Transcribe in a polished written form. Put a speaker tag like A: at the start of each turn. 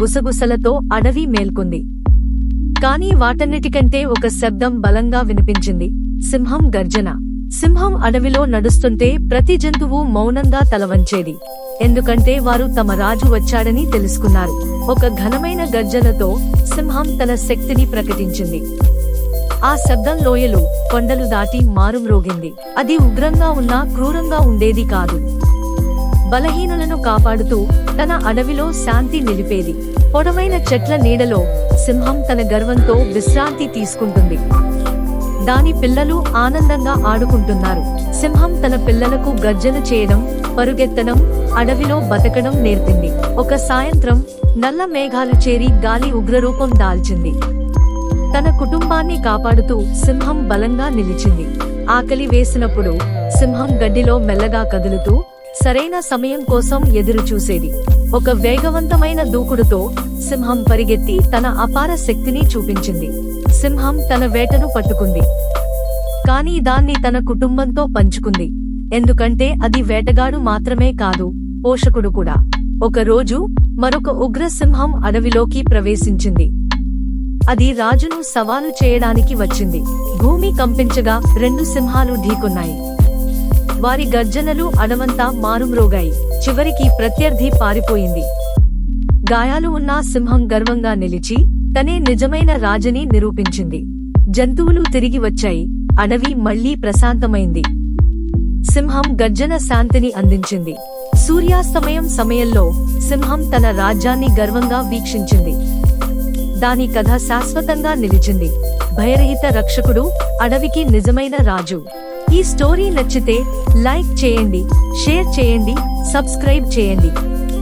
A: గుసగుసలతో అడవి మేల్కొంది. కాని వాటన్నిటికంటే ఒక శబ్దం బలంగా వినిపించింది. సింహం గర్జన. సింహం అడవిలో నడుస్తుంటే ప్రతి జంతువు మౌనంగా తలవంచేది. ఎందుకంటే వారు తమ రాజు వచ్చాడని తెలుసుకున్నారు. ఒక ఘనమైన గర్జనతో సింహం తన శక్తిని ప్రకటించింది. ఆ శబ్దం లోయలు, కొండలు దాటి మారుమ్రోగింది. అది ఉగ్రంగా ఉన్నా క్రూరంగా ఉండేది కాదు. బలహీనులను కాపాడుతూ తన అడవిలో శాంతి నిలిపేది. పొడవైన చెట్ల నీడలో సింహం తన గర్వంతో విశ్రాంతి తీసుకుంటుంది. దాని పిల్లలు ఆనందంగా ఆడుకుంటున్నారు. సింహం తన పిల్లలకు గర్జన చేయడం, పరుగెత్తడం, అడవిలో బతకడం నేర్పింది. ఒక సాయంత్రం నల్ల మేఘాలు చేరి గాలి ఉగ్రరూపం దాల్చింది. తన కుటుంబాన్ని కాపాడుతూ సింహం బలంగా నిలిచింది. ఆకలి వేసినప్పుడు సింహం గడ్డిలో మెల్లగా కదులుతూ సరైన సమయం కోసం ఎదురు చూసేది. ఒక వేగవంతమైన దూకుడుతో సింహం పరిగెత్తి తన అపార శక్తిని చూపించింది. సింహం తన వేటను పట్టుకుంది. కానీ దాన్ని తన కుటుంబంతో పంచుకుంది. ఎందుకంటే అది వేటగాడు మాత్రమే కాదు, పోషకుడు కూడా. ఒక రోజు మరొక ఉగ్ర సింహం అడవిలోకి ప్రవేశించింది. అది రాజును సవాలు చేయడానికి వచ్చింది. భూమి కంపించగా 2 సింహాలు ఢీకొన్నాయి. వారి గర్జనలు అడవంతా మారుమ్రోగాయి. చివరికి ప్రత్యర్థి పారిపోయింది. గాయాలు ఉన్న సింహం గర్వంగా నిలిచి తనే నిజమైన రాజని నిరూపించింది. జంతువులు తిరిగి వచ్చాయి. అడవి మళ్లీ ప్రశాంతమైంది. సింహం గర్జన శాంతిని అందించింది. సూర్యాస్తమయం సమయంలో సింహం తన రాజ్యాన్ని గర్వంగా వీక్షించింది. దాని కథ శాశ్వతంగా నిలిచింది. భయరహిత రక్షకుడు, అడవికి నిజమైన రాజు. ఈ స్టోరీ నచ్చితే లైక్ చేయండి, షేర్ చేయండి, సబ్స్క్రైబ్ చేయండి.